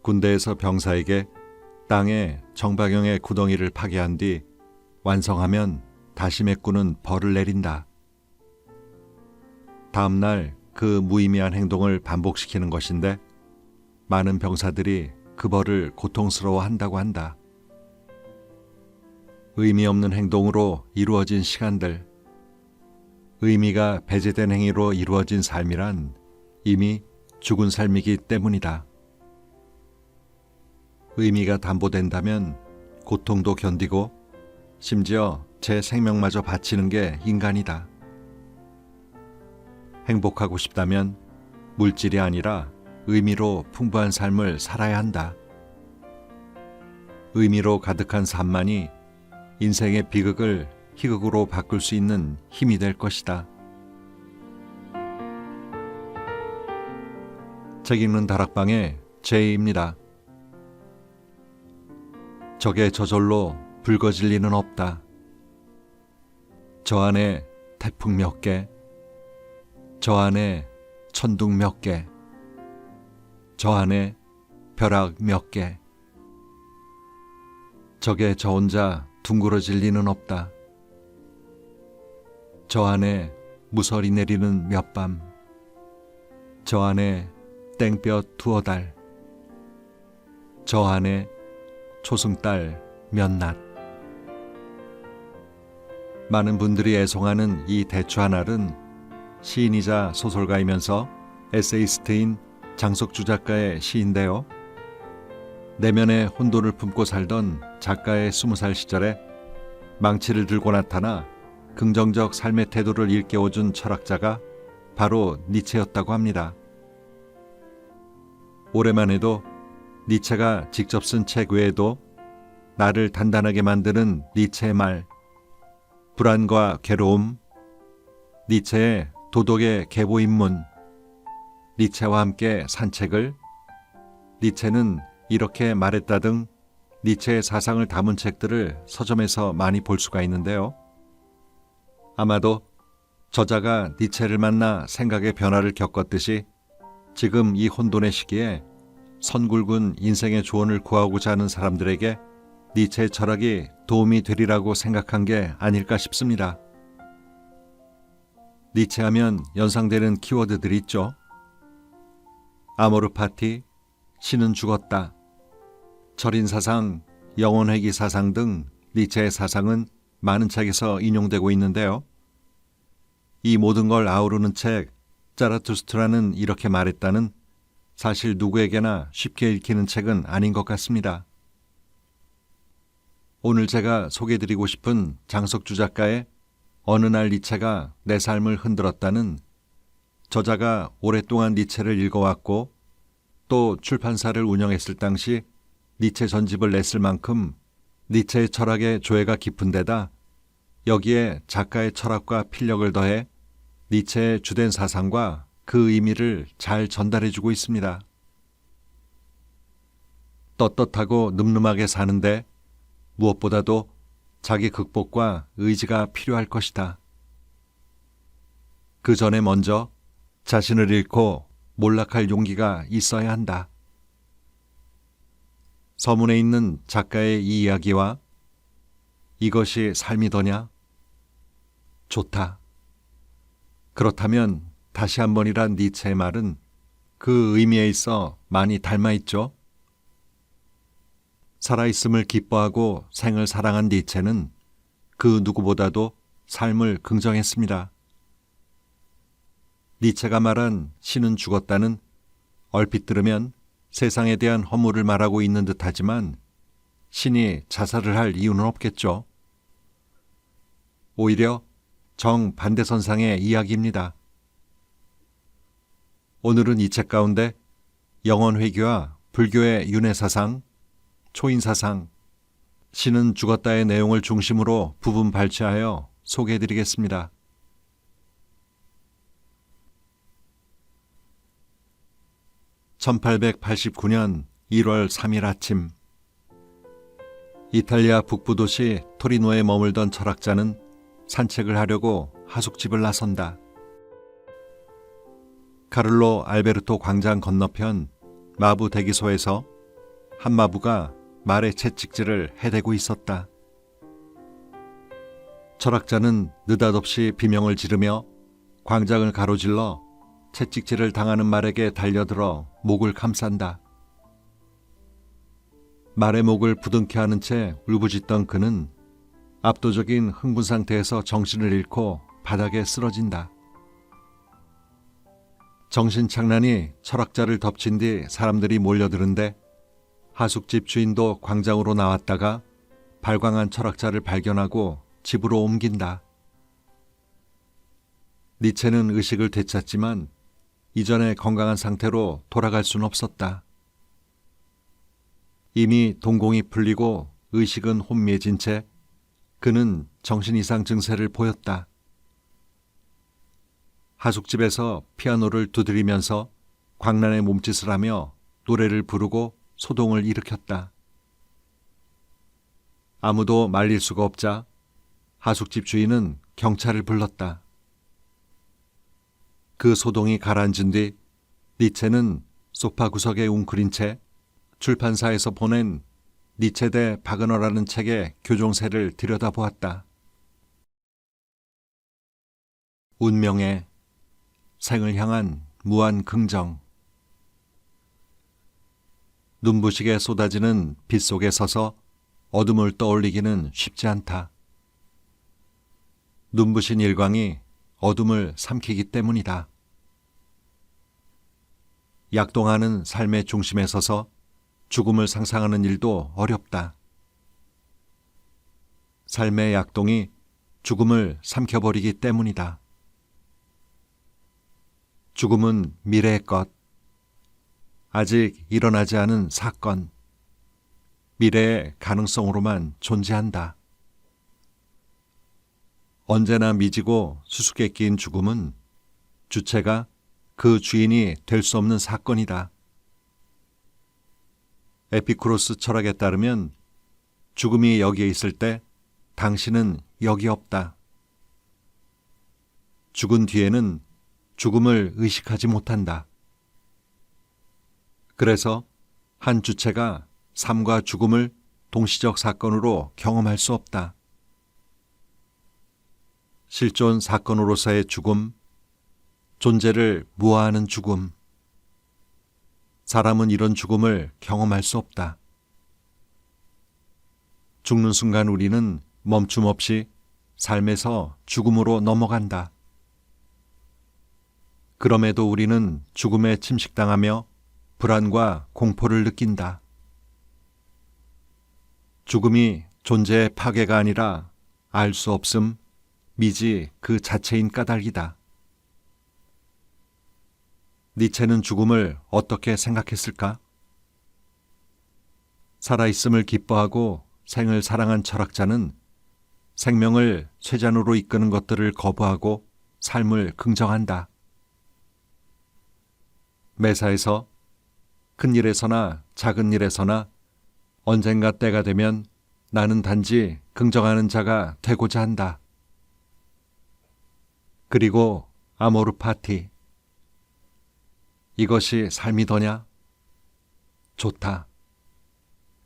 군대에서 병사에게 땅에 정박형의 구덩이를 파괴한 뒤 완성하면 다시 메꾸는 벌을 내린다. 다음 날 그 무의미한 행동을 반복시키는 것인데 많은 병사들이 그 벌을 고통스러워한다고 한다. 의미 없는 행동으로 이루어진 시간들, 의미가 배제된 행위로 이루어진 삶이란 이미 죽은 삶이기 때문이다. 의미가 담보된다면 고통도 견디고 심지어 제 생명마저 바치는 게 인간이다. 행복하고 싶다면 물질이 아니라 의미로 풍부한 삶을 살아야 한다. 의미로 가득한 삶만이 인생의 비극을 희극으로 바꿀 수 있는 힘이 될 것이다. 책 읽는 다락방의 제이입니다. 적의 저절로 붉어질 리는 없다. 저 안에 태풍 몇 개, 저 안에 천둥 몇 개, 저 안에 벼락 몇 개. 적에 저 혼자 둥그러질 리는 없다. 저 안에 무설이 내리는 몇 밤, 저 안에 땡볕 두어 달, 저 안에 초승달 몇 낮. 많은 분들이 애송하는 이 대추 하나는 시인이자 소설가이면서 에세이스트인 장석주 작가의 시인데요. 내면에 혼돈을 품고 살던 작가의 20살 시절에 망치를 들고 나타나 긍정적 삶의 태도를 일깨워준 철학자가 바로 니체였다고 합니다. 올해만 해도 니체가 직접 쓴 책 외에도 나를 단단하게 만드는 니체의 말, 불안과 괴로움, 니체의 도덕의 계보입문, 니체와 함께 산책을, 니체는 이렇게 말했다 등 니체의 사상을 담은 책들을 서점에서 많이 볼 수가 있는데요. 아마도 저자가 니체를 만나 생각의 변화를 겪었듯이 지금 이 혼돈의 시기에 선굵은 인생의 조언을 구하고자 하는 사람들에게 니체의 철학이 도움이 되리라고 생각한 게 아닐까 싶습니다. 니체하면 연상되는 키워드들이 있죠. 아모르 파티, 신은 죽었다, 철인 사상, 영혼회귀 사상 등 니체의 사상은 많은 책에서 인용되고 있는데요. 이 모든 걸 아우르는 책 자라투스트라는 이렇게 말했다는 사실 누구에게나 쉽게 읽히는 책은 아닌 것 같습니다. 오늘 제가 소개해드리고 싶은 장석주 작가의 어느 날 니체가 내 삶을 흔들었다는, 저자가 오랫동안 니체를 읽어왔고 또 출판사를 운영했을 당시 니체 전집을 냈을 만큼 니체의 철학의 조예가 깊은 데다 여기에 작가의 철학과 필력을 더해 니체의 주된 사상과 그 의미를 잘 전달해주고 있습니다. 떳떳하고 늠름하게 사는데 무엇보다도 자기 극복과 의지가 필요할 것이다. 그 전에 먼저 자신을 잃고 몰락할 용기가 있어야 한다. 서문에 있는 작가의 이 이야기와 이것이 삶이더냐? 좋다. 그렇다면 다시 한 번이란 니체의 말은 그 의미에 있어 많이 닮아있죠. 살아있음을 기뻐하고 생을 사랑한 니체는 그 누구보다도 삶을 긍정했습니다. 니체가 말한 신은 죽었다는, 얼핏 들으면 세상에 대한 허물을 말하고 있는 듯하지만 신이 자살을 할 이유는 없겠죠. 오히려 정반대선상의 이야기입니다. 오늘은 이 책 가운데 영혼회귀와 불교의 윤회사상, 초인사상, 신은 죽었다의 내용을 중심으로 부분 발췌하여 소개해드리겠습니다. (1889년 1월 3일) 아침, 이탈리아 북부 도시 토리노에 머물던 철학자는 산책을 하려고 하숙집을 나선다. 카를로 알베르토 광장 건너편 마부 대기소에서 한마부가 말의 채찍질을 해대고 있었다. 철학자는 느닷없이 비명을 지르며 광장을 가로질러 채찍질을 당하는 말에게 달려들어 목을 감싼다. 말의 목을 부둥켜 안은 채 울부짖던 그는 압도적인 흥분 상태에서 정신을 잃고 바닥에 쓰러진다. 정신착란이 철학자를 덮친 뒤 사람들이 몰려드는데 하숙집 주인도 광장으로 나왔다가 발광한 철학자를 발견하고 집으로 옮긴다. 니체는 의식을 되찾지만 이전의 건강한 상태로 돌아갈 수는 없었다. 이미 동공이 풀리고 의식은 혼미해진 채 그는 정신 이상 증세를 보였다. 하숙집에서 피아노를 두드리면서 광란의 몸짓을 하며 노래를 부르고 소동을 일으켰다. 아무도 말릴 수가 없자 하숙집 주인은 경찰을 불렀다. 그 소동이 가라앉은 뒤 니체는 소파 구석에 웅크린 채 출판사에서 보낸 니체 대 바그너라는 책의 교종세를 들여다보았다. 운명의 생을 향한 무한 긍정. 눈부시게 쏟아지는 빛 속에 서서 어둠을 떠올리기는 쉽지 않다. 눈부신 일광이 어둠을 삼키기 때문이다. 약동하는 삶의 중심에 서서 죽음을 상상하는 일도 어렵다. 삶의 약동이 죽음을 삼켜버리기 때문이다. 죽음은 미래의 것, 아직 일어나지 않은 사건, 미래의 가능성으로만 존재한다. 언제나 미지고 수수께끼인 죽음은 주체가 그 주인이 될 수 없는 사건이다. 에피쿠로스 철학에 따르면 죽음이 여기에 있을 때 당신은 여기 없다. 죽은 뒤에는 죽음을 의식하지 못한다. 그래서 한 주체가 삶과 죽음을 동시적 사건으로 경험할 수 없다. 실존 사건으로서의 죽음, 존재를 무아하는 죽음. 사람은 이런 죽음을 경험할 수 없다. 죽는 순간 우리는 멈춤 없이 삶에서 죽음으로 넘어간다. 그럼에도 우리는 죽음에 침식당하며 불안과 공포를 느낀다. 죽음이 존재의 파괴가 아니라 알 수 없음, 미지 그 자체인 까닭이다. 니체는 죽음을 어떻게 생각했을까? 살아있음을 기뻐하고 생을 사랑한 철학자는 생명을 쇠잔으로 이끄는 것들을 거부하고 삶을 긍정한다. 매사에서 큰 일에서나 작은 일에서나 언젠가 때가 되면 나는 단지 긍정하는 자가 되고자 한다. 그리고 아모르 파티. 이것이 삶이더냐? 좋다.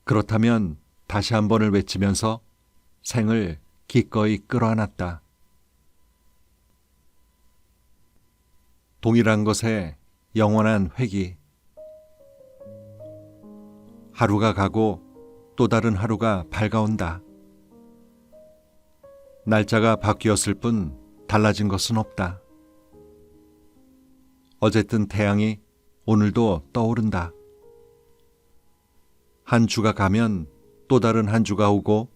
그렇다면 다시 한 번을 외치면서 생을 기꺼이 끌어안았다. 동일한 것에 영원한 회귀. 하루가 가고 또 다른 하루가 밝아온다. 날짜가 바뀌었을 뿐 달라진 것은 없다. 어쨌든 태양이 오늘도 떠오른다. 한 주가 가면 또 다른 한 주가 오고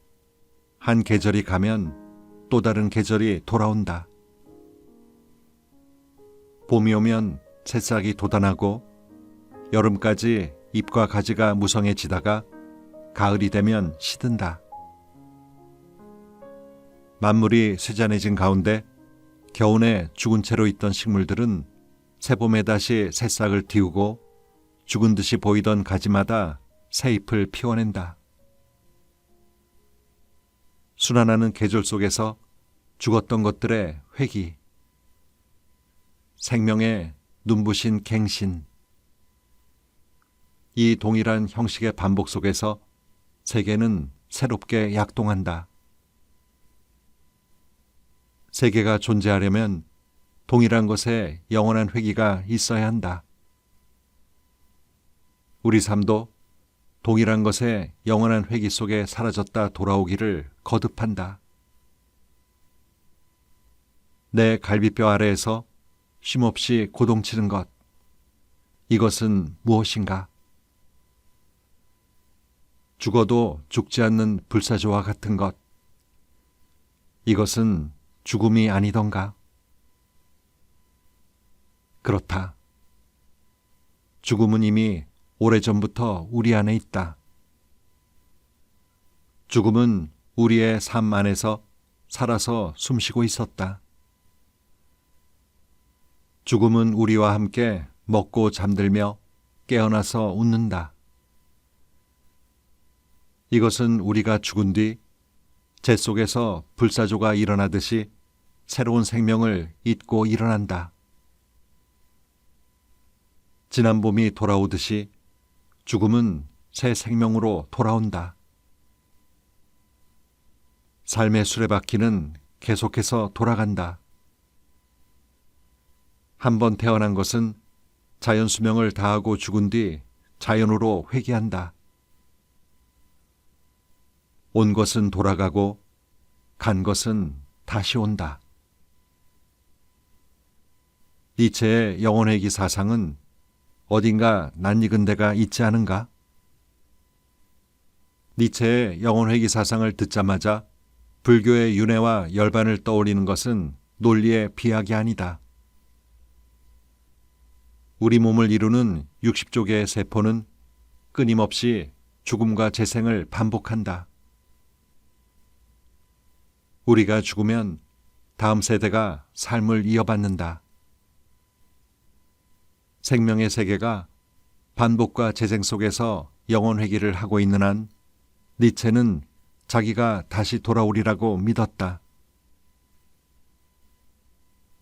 한 계절이 가면 또 다른 계절이 돌아온다. 봄이 오면 새싹이 돋아나고 여름까지 잎과 가지가 무성해지다가 가을이 되면 시든다. 만물이 쇠잔해진 가운데 겨우내 죽은 채로 있던 식물들은 새봄에 다시 새싹을 틔우고 죽은 듯이 보이던 가지마다 새 잎을 피워낸다. 순환하는 계절 속에서 죽었던 것들의 회귀, 생명의 눈부신 갱신. 이 동일한 형식의 반복 속에서 세계는 새롭게 약동한다. 세계가 존재하려면 동일한 것에 영원한 회귀가 있어야 한다. 우리 삶도 동일한 것에 영원한 회귀 속에 사라졌다 돌아오기를 거듭한다. 내 갈비뼈 아래에서 쉼없이 고동치는 것, 이것은 무엇인가? 죽어도 죽지 않는 불사조와 같은 것, 이것은 죽음이 아니던가? 그렇다. 죽음은 이미 오래전부터 우리 안에 있다. 죽음은 우리의 삶 안에서 살아서 숨쉬고 있었다. 죽음은 우리와 함께 먹고 잠들며 깨어나서 웃는다. 이것은 우리가 죽은 뒤 재 속에서 불사조가 일어나듯이 새로운 생명을 잇고 일어난다. 지난 봄이 돌아오듯이 죽음은 새 생명으로 돌아온다. 삶의 수레바퀴는 계속해서 돌아간다. 한 번 태어난 것은 자연 수명을 다하고 죽은 뒤 자연으로 회귀한다. 온 것은 돌아가고 간 것은 다시 온다. 니체의 영혼회귀 사상은 어딘가 낯익은 데가 있지 않은가? 니체의 영혼회귀 사상을 듣자마자 불교의 윤회와 열반을 떠올리는 것은 논리의 비약이 아니다. 우리 몸을 이루는 60조 개의 세포는 끊임없이 죽음과 재생을 반복한다. 우리가 죽으면 다음 세대가 삶을 이어받는다. 생명의 세계가 반복과 재생 속에서 영혼회귀를 하고 있는 한 니체는 자기가 다시 돌아오리라고 믿었다.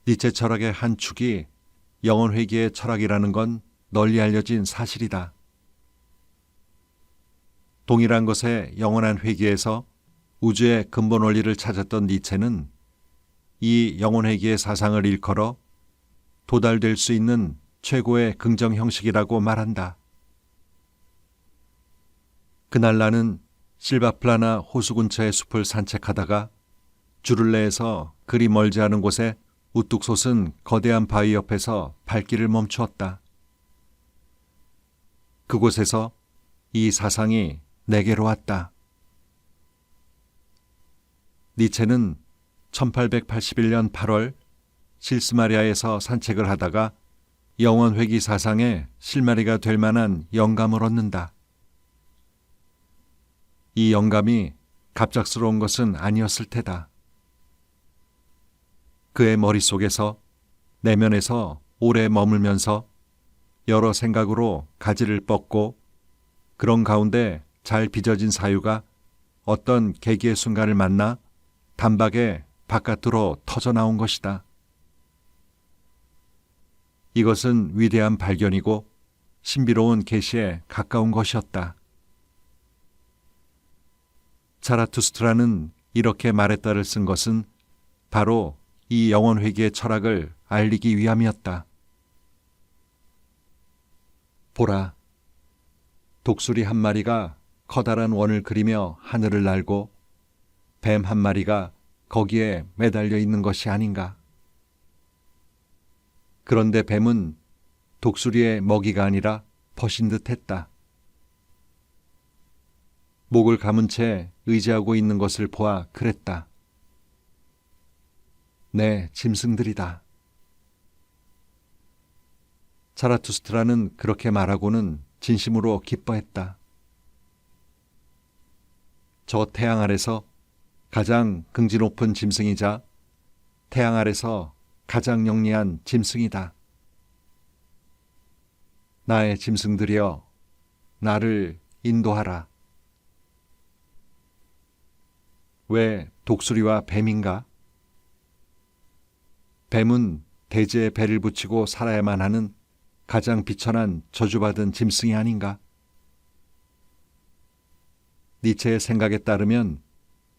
니체 철학의 한 축이 영혼회귀의 철학이라는 건 널리 알려진 사실이다. 동일한 것의 영원한 회귀에서 우주의 근본 원리를 찾았던 니체는 이 영혼회귀의 사상을 일컬어 도달될 수 있는 최고의 긍정 형식이라고 말한다. 그날 나는 실바플라나 호수 근처의 숲을 산책하다가 주를레에서 그리 멀지 않은 곳에 우뚝 솟은 거대한 바위 옆에서 발길을 멈추었다. 그곳에서 이 사상이 내게로 왔다. 니체는 1881년 8월 실스마리아에서 산책을 하다가 영혼회귀 사상의 실마리가 될 만한 영감을 얻는다. 이 영감이 갑작스러운 것은 아니었을 테다. 그의 머릿속에서 내면에서 오래 머물면서 여러 생각으로 가지를 뻗고 그런 가운데 잘 빚어진 사유가 어떤 계기의 순간을 만나 단박에 바깥으로 터져 나온 것이다. 이것은 위대한 발견이고 신비로운 계시에 가까운 것이었다. 자라투스트라는 이렇게 말했다를 쓴 것은 바로 이 영혼회귀의 철학을 알리기 위함이었다. 보라, 독수리 한 마리가 커다란 원을 그리며 하늘을 날고 뱀 한 마리가 거기에 매달려 있는 것이 아닌가. 그런데 뱀은 독수리의 먹이가 아니라 벗인 듯 했다. 목을 감은 채 의지하고 있는 것을 보아 그랬다. 내 짐승들이다. 자라투스트라는 그렇게 말하고는 진심으로 기뻐했다. 저 태양 아래서 가장 긍지 높은 짐승이자 태양 아래서 가장 영리한 짐승이다. 나의 짐승들이여, 나를 인도하라. 왜 독수리와 뱀인가? 뱀은 대지에 배를 붙이고 살아야만 하는 가장 비천한 저주받은 짐승이 아닌가? 니체의 생각에 따르면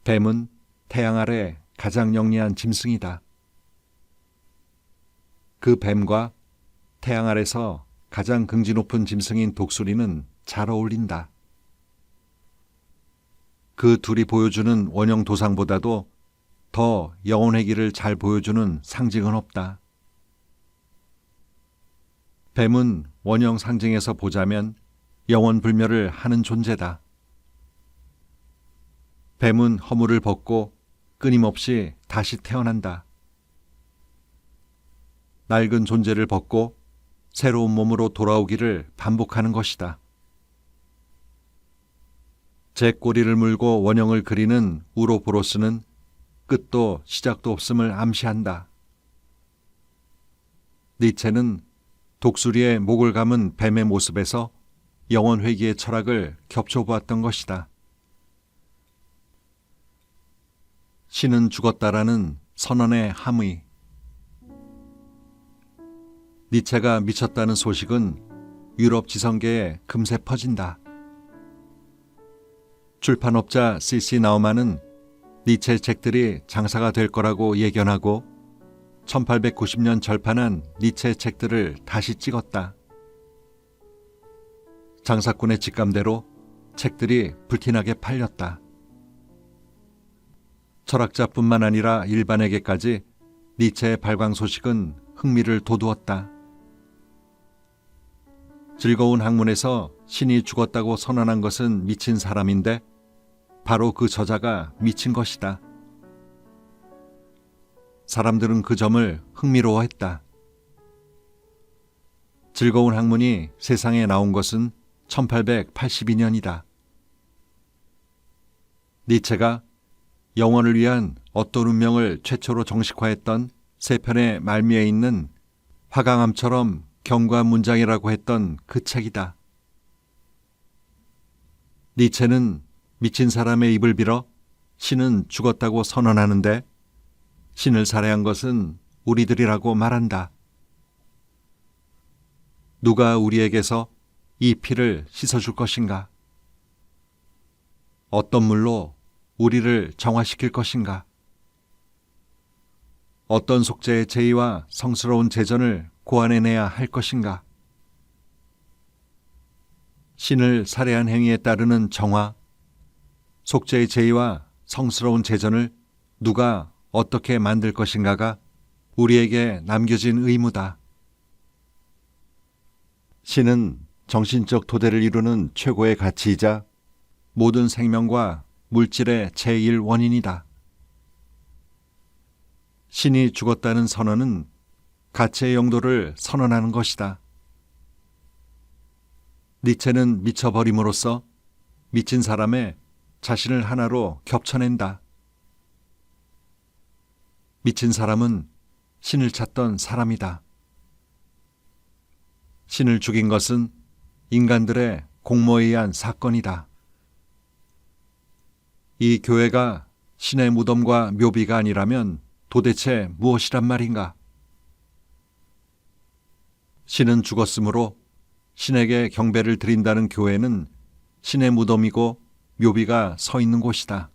뱀은 태양 아래 가장 영리한 짐승이다. 그 뱀과 태양 아래서 가장 긍지 높은 짐승인 독수리는 잘 어울린다. 그 둘이 보여주는 원형 도상보다도 더 영혼회기를 잘 보여주는 상징은 없다. 뱀은 원형 상징에서 보자면 영혼불멸을 하는 존재다. 뱀은 허물을 벗고 끊임없이 다시 태어난다. 낡은 존재를 벗고 새로운 몸으로 돌아오기를 반복하는 것이다. 제 꼬리를 물고 원형을 그리는 우로보로스는 끝도 시작도 없음을 암시한다. 니체는 독수리의 목을 감은 뱀의 모습에서 영혼회귀의 철학을 겹쳐보았던 것이다. 신은 죽었다라는 선언의 함의. 니체가 미쳤다는 소식은 유럽 지성계에 금세 퍼진다. 출판업자 C.C. 나우만은 니체 책들이 장사가 될 거라고 예견하고 1890년 절판한 니체 책들을 다시 찍었다. 장사꾼의 직감대로 책들이 불티나게 팔렸다. 철학자뿐만 아니라 일반에게까지 니체의 발광 소식은 흥미를 돋우었다. 즐거운 학문에서 신이 죽었다고 선언한 것은 미친 사람인데 바로 그 저자가 미친 것이다. 사람들은 그 점을 흥미로워했다. 즐거운 학문이 세상에 나온 것은 1882년이다. 니체가 영혼을 위한 어떤 운명을 최초로 정식화했던 세 편의 말미에 있는 화강암처럼 견고한 문장이라고 했던 그 책이다. 니체는 미친 사람의 입을 빌어 신은 죽었다고 선언하는데 신을 살해한 것은 우리들이라고 말한다. 누가 우리에게서 이 피를 씻어줄 것인가? 어떤 물로 우리를 정화시킬 것인가? 어떤 속죄의 제의와 성스러운 제전을 고안해내야 할 것인가? 신을 살해한 행위에 따르는 정화, 속죄의 제의와 성스러운 제전을 누가 어떻게 만들 것인가가 우리에게 남겨진 의무다. 신은 정신적 토대를 이루는 최고의 가치이자 모든 생명과 물질의 제1원인이다. 신이 죽었다는 선언은 가치의 영도를 선언하는 것이다. 니체는 미쳐버림으로써 미친 사람의 자신을 하나로 겹쳐낸다. 미친 사람은 신을 찾던 사람이다. 신을 죽인 것은 인간들의 공모에 의한 사건이다. 이 교회가 신의 무덤과 묘비가 아니라면 도대체 무엇이란 말인가? 신은 죽었으므로 신에게 경배를 드린다는 교회는 신의 무덤이고 묘비가 서 있는 곳이다.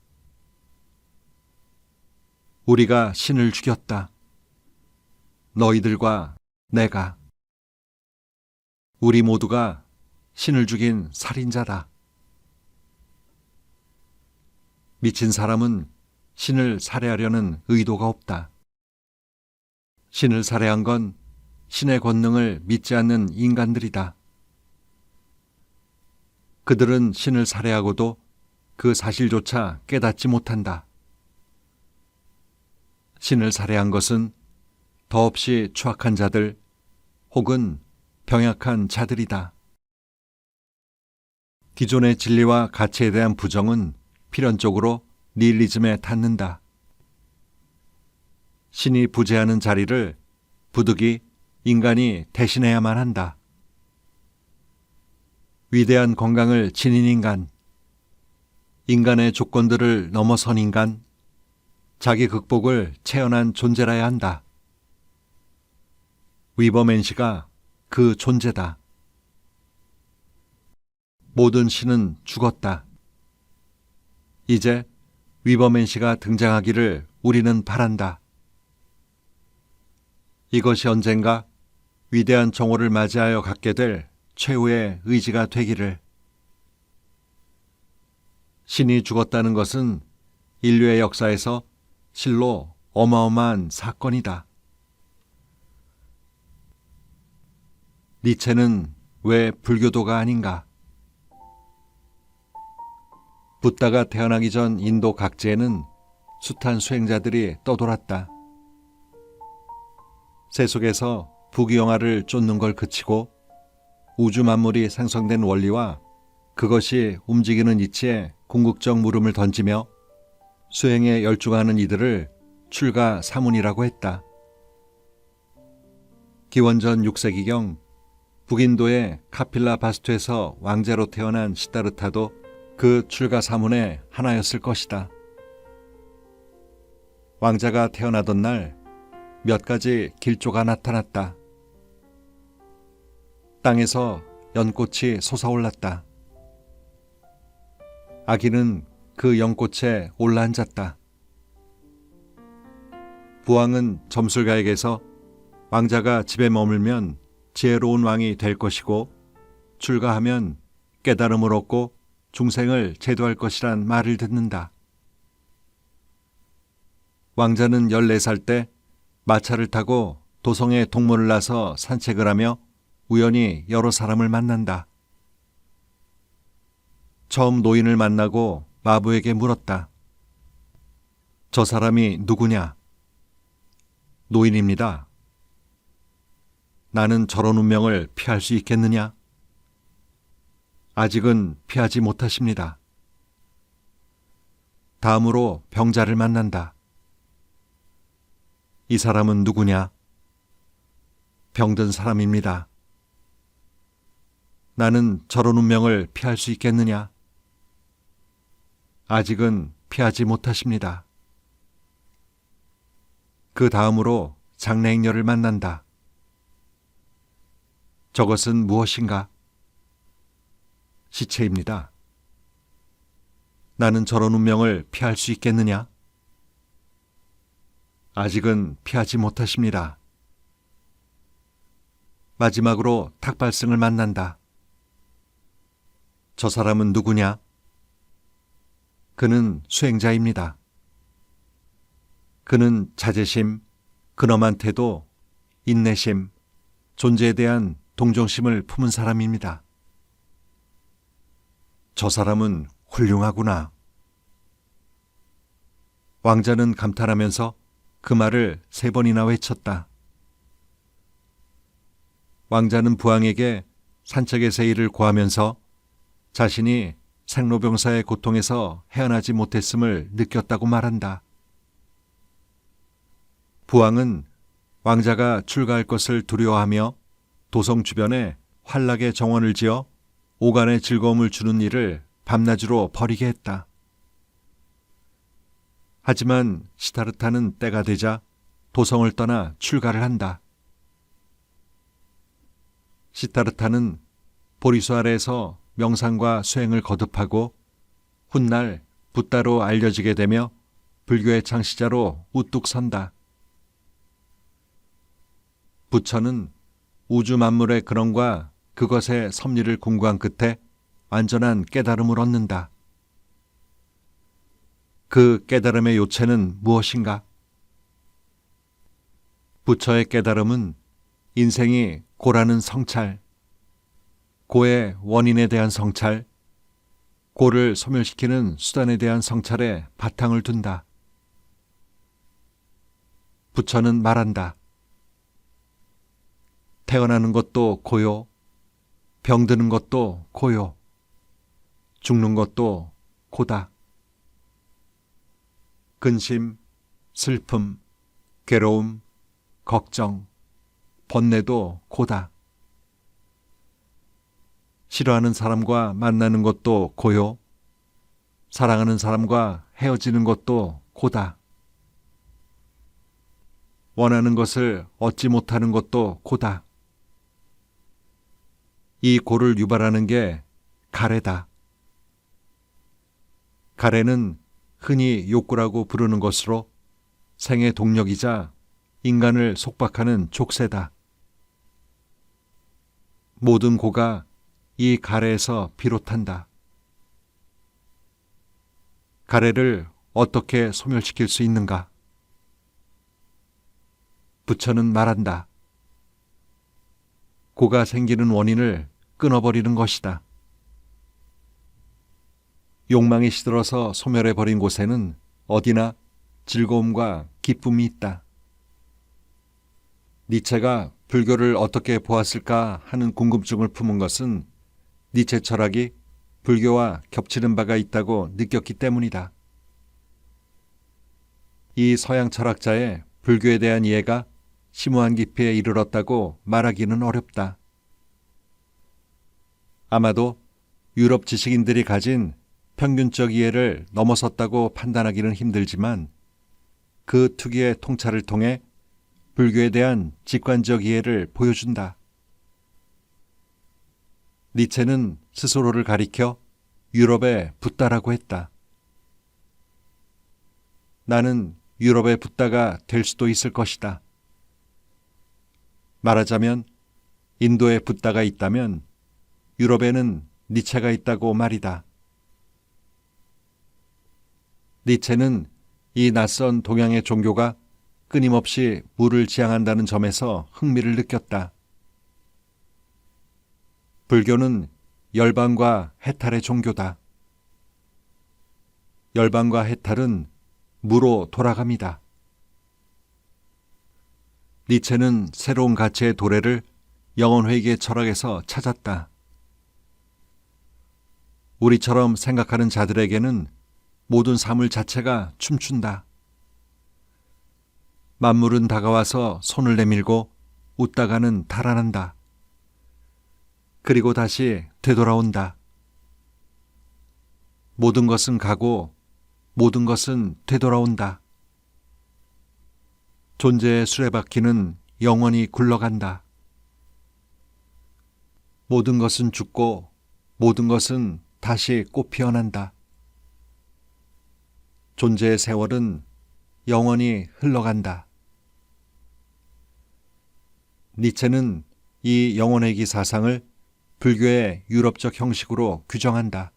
우리가 신을 죽였다. 너희들과 내가. 우리 모두가 신을 죽인 살인자다. 미친 사람은 신을 살해하려는 의도가 없다. 신을 살해한 건 신의 권능을 믿지 않는 인간들이다. 그들은 신을 살해하고도 그 사실조차 깨닫지 못한다. 신을 살해한 것은 더없이 추악한 자들 혹은 병약한 자들이다. 기존의 진리와 가치에 대한 부정은 필연적으로 니힐리즘에 닿는다. 신이 부재하는 자리를 부득이 인간이 대신해야만 한다. 위대한 건강을 지닌 인간, 인간의 조건들을 넘어선 인간, 자기 극복을 체현한 존재라야 한다. 위버맨시가 그 존재다. 모든 신은 죽었다. 이제 위버맨 씨가 등장하기를 우리는 바란다. 이것이 언젠가 위대한 정오를 맞이하여 갖게 될 최후의 의지가 되기를. 신이 죽었다는 것은 인류의 역사에서 실로 어마어마한 사건이다. 니체는 왜 불교도가 아닌가? 붓다가 태어나기 전 인도 각지에는 숱한 수행자들이 떠돌았다. 세속에서 부귀영화를 쫓는 걸 그치고 우주 만물이 생성된 원리와 그것이 움직이는 이치에 궁극적 물음을 던지며 수행에 열중하는 이들을 출가사문이라고 했다. 기원전 6세기경 북인도의 카필라 바스투에서 왕제로 태어난 시다르타도 그 출가사문의 하나였을 것이다. 왕자가 태어나던 날 몇 가지 길조가 나타났다. 땅에서 연꽃이 솟아올랐다. 아기는 그 연꽃에 올라앉았다. 부왕은 점술가에게서 왕자가 집에 머물면 지혜로운 왕이 될 것이고 출가하면 깨달음을 얻고 중생을 제도할 것이란 말을 듣는다. 왕자는 14살 때 마차를 타고 도성에 동문을 나서 산책을 하며 우연히 여러 사람을 만난다. 처음 노인을 만나고 마부에게 물었다. 저 사람이 누구냐? 노인입니다. 나는 저런 운명을 피할 수 있겠느냐? 아직은 피하지 못하십니다. 다음으로 병자를 만난다. 이 사람은 누구냐? 병든 사람입니다. 나는 저런 운명을 피할 수 있겠느냐? 아직은 피하지 못하십니다. 그 다음으로 장래행녀를 만난다. 저것은 무엇인가? 시체입니다. 나는 저런 운명을 피할 수 있겠느냐? 아직은 피하지 못하십니다. 마지막으로 탁발승을 만난다. 저 사람은 누구냐? 그는 수행자입니다. 그는 자제심, 근엄한 태도, 인내심, 존재에 대한 동정심을 품은 사람입니다. 저 사람은 훌륭하구나. 왕자는 감탄하면서 그 말을 3번이나 외쳤다. 왕자는 부왕에게 산책의 세일을 고하면서 자신이 생로병사의 고통에서 헤어나지 못했음을 느꼈다고 말한다. 부왕은 왕자가 출가할 것을 두려워하며 도성 주변에 환락의 정원을 지어 오간의 즐거움을 주는 일을 밤낮으로 벌이게 했다. 하지만 시다르타는 때가 되자 도성을 떠나 출가를 한다. 시다르타는 보리수 아래에서 명상과 수행을 거듭하고 훗날 붓다로 알려지게 되며 불교의 창시자로 우뚝 선다. 부처는 우주 만물의 근원과 그것의 섭리를 궁구한 끝에 완전한 깨달음을 얻는다. 그 깨달음의 요체는 무엇인가? 부처의 깨달음은 인생이 고라는 성찰, 고의 원인에 대한 성찰, 고를 소멸시키는 수단에 대한 성찰에 바탕을 둔다. 부처는 말한다. 태어나는 것도 고요, 병드는 것도 고요, 죽는 것도 고다. 근심, 슬픔, 괴로움, 걱정, 번뇌도 고다. 싫어하는 사람과 만나는 것도 고요, 사랑하는 사람과 헤어지는 것도 고다. 원하는 것을 얻지 못하는 것도 고다. 이 고를 유발하는 게 가래다. 가래는 흔히 욕구라고 부르는 것으로 생의 동력이자 인간을 속박하는 족쇄다. 모든 고가 이 가래에서 비롯한다. 가래를 어떻게 소멸시킬 수 있는가? 부처는 말한다. 고가 생기는 원인을 끊어버리는 것이다. 욕망이 시들어서 소멸해버린 곳에는 어디나 즐거움과 기쁨이 있다. 니체가 불교를 어떻게 보았을까 하는 궁금증을 품은 것은 니체 철학이 불교와 겹치는 바가 있다고 느꼈기 때문이다. 이 서양 철학자의 불교에 대한 이해가 심오한 깊이에 이르렀다고 말하기는 어렵다. 아마도 유럽 지식인들이 가진 평균적 이해를 넘어섰다고 판단하기는 힘들지만 그 특유의 통찰을 통해 불교에 대한 직관적 이해를 보여준다. 니체는 스스로를 가리켜 유럽의 붓다라고 했다. 나는 유럽의 붓다가 될 수도 있을 것이다. 말하자면 인도에 붓다가 있다면 유럽에는 니체가 있다고 말이다. 니체는 이 낯선 동양의 종교가 끊임없이 물을 지향한다는 점에서 흥미를 느꼈다. 불교는 열반과 해탈의 종교다. 열반과 해탈은 무로 돌아갑니다. 니체는 새로운 가치의 도래를 영혼회귀의 철학에서 찾았다. 우리처럼 생각하는 자들에게는 모든 사물 자체가 춤춘다. 만물은 다가와서 손을 내밀고 웃다가는 달아난다. 그리고 다시 되돌아온다. 모든 것은 가고 모든 것은 되돌아온다. 존재의 수레바퀴는 영원히 굴러간다. 모든 것은 죽고 모든 것은 다시 꽃 피어난다. 존재의 세월은 영원히 흘러간다. 니체는 이 영혼회귀 사상을 불교의 유럽적 형식으로 규정한다.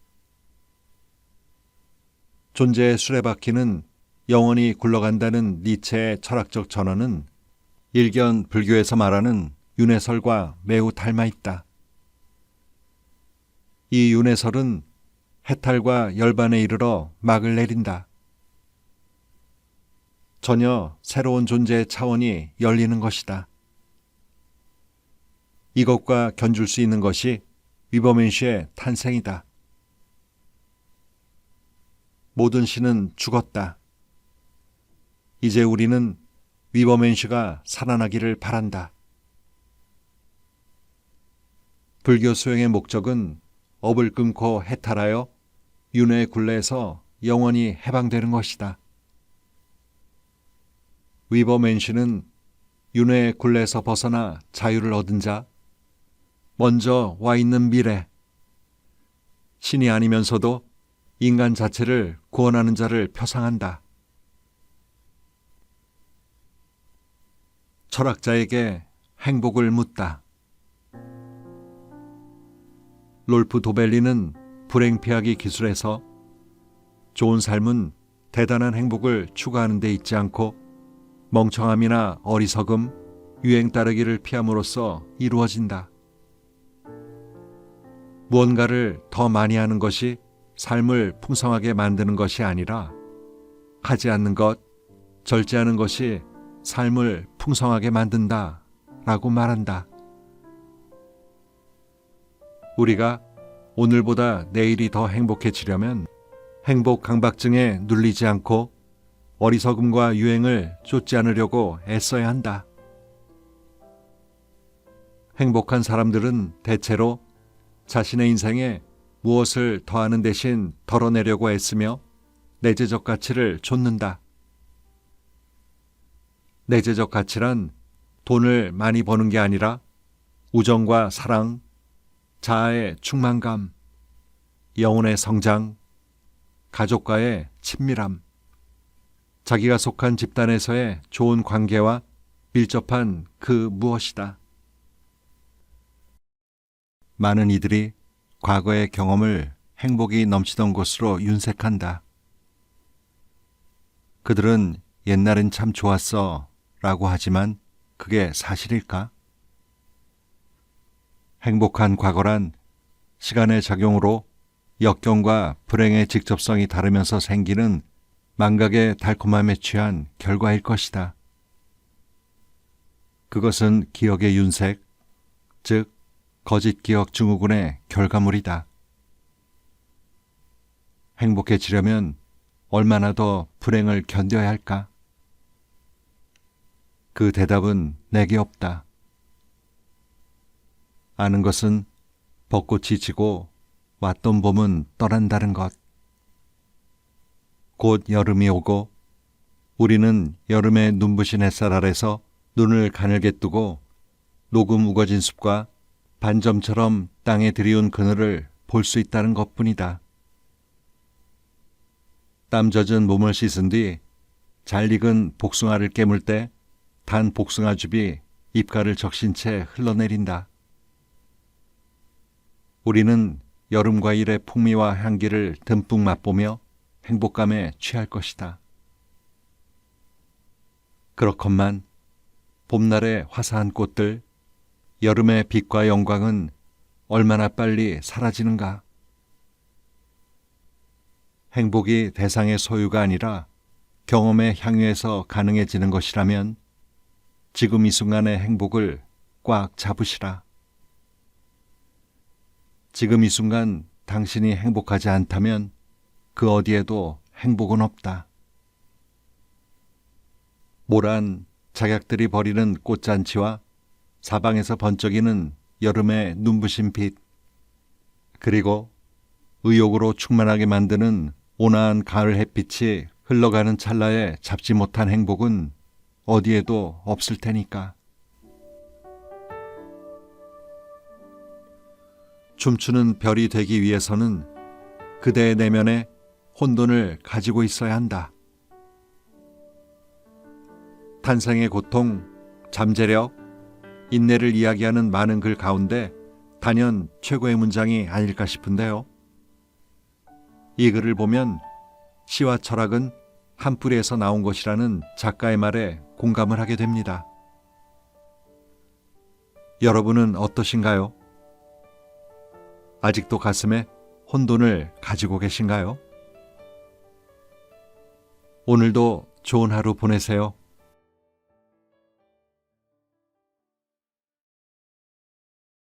존재의 수레바퀴는 영원히 굴러간다는 니체의 철학적 전언은 일견 불교에서 말하는 윤회설과 매우 닮아 있다. 이 윤회설은 해탈과 열반에 이르러 막을 내린다. 전혀 새로운 존재의 차원이 열리는 것이다. 이것과 견줄 수 있는 것이 위버맨시의 탄생이다. 모든 신은 죽었다. 이제 우리는 위버맨시가 살아나기를 바란다. 불교 수행의 목적은 업을 끊고 해탈하여 윤회의 굴레에서 영원히 해방되는 것이다. 위버맨시는 윤회의 굴레에서 벗어나 자유를 얻은 자, 먼저 와 있는 미래, 신이 아니면서도 인간 자체를 구원하는 자를 표상한다. 철학자에게 행복을 묻다. 롤프 도벨리는 불행 피하기 기술에서 좋은 삶은 대단한 행복을 추구하는 데 있지 않고 멍청함이나 어리석음, 유행 따르기를 피함으로써 이루어진다. 무언가를 더 많이 하는 것이 삶을 풍성하게 만드는 것이 아니라 하지 않는 것, 절제하는 것이 삶을 풍성하게 만든다 라고 말한다. 우리가 오늘보다 내일이 더 행복해지려면 행복 강박증에 눌리지 않고 어리석음과 유행을 쫓지 않으려고 애써야 한다. 행복한 사람들은 대체로 자신의 인생에 무엇을 더하는 대신 덜어내려고 애쓰며 내재적 가치를 좇는다. 내재적 가치란 돈을 많이 버는 게 아니라 우정과 사랑, 자아의 충만감, 영혼의 성장, 가족과의 친밀함, 자기가 속한 집단에서의 좋은 관계와 밀접한 그 무엇이다. 많은 이들이 과거의 경험을 행복이 넘치던 곳으로 윤색한다. 그들은 옛날엔 참 좋았어 라고 하지만 그게 사실일까? 행복한 과거란 시간의 작용으로 역경과 불행의 직접성이 다르면서 생기는 망각의 달콤함에 취한 결과일 것이다. 그것은 기억의 윤색, 즉 거짓 기억 증후군의 결과물이다. 행복해지려면 얼마나 더 불행을 견뎌야 할까? 그 대답은 내게 없다. 아는 것은 벚꽃이 지고 왔던 봄은 떠난다는 것. 곧 여름이 오고 우리는 여름의 눈부신 햇살 아래서 눈을 가늘게 뜨고 녹음 우거진 숲과 반점처럼 땅에 들이운 그늘을 볼 수 있다는 것뿐이다. 땀 젖은 몸을 씻은 뒤 잘 익은 복숭아를 깨물 때 단 복숭아즙이 입가를 적신 채 흘러내린다. 우리는 여름 과일의 풍미와 향기를 듬뿍 맛보며 행복감에 취할 것이다. 그렇건만 봄날의 화사한 꽃들, 여름의 빛과 영광은 얼마나 빨리 사라지는가? 행복이 대상의 소유가 아니라 경험의 향유에서 가능해지는 것이라면 지금 이 순간의 행복을 꽉 잡으시라. 지금 이 순간 당신이 행복하지 않다면 그 어디에도 행복은 없다. 모란 작약들이 벌이는 꽃잔치와 사방에서 번쩍이는 여름의 눈부신 빛, 그리고 의욕으로 충만하게 만드는 온화한 가을 햇빛이 흘러가는 찰나에 잡지 못한 행복은 어디에도 없을 테니까. 춤추는 별이 되기 위해서는 그대의 내면에 혼돈을 가지고 있어야 한다. 탄생의 고통, 잠재력, 인내를 이야기하는 많은 글 가운데 단연 최고의 문장이 아닐까 싶은데요. 이 글을 보면 시와 철학은 한 뿌리에서 나온 것이라는 작가의 말에 공감을 하게 됩니다. 여러분은 어떠신가요? 아직도 가슴에 혼돈을 가지고 계신가요? 오늘도 좋은 하루 보내세요.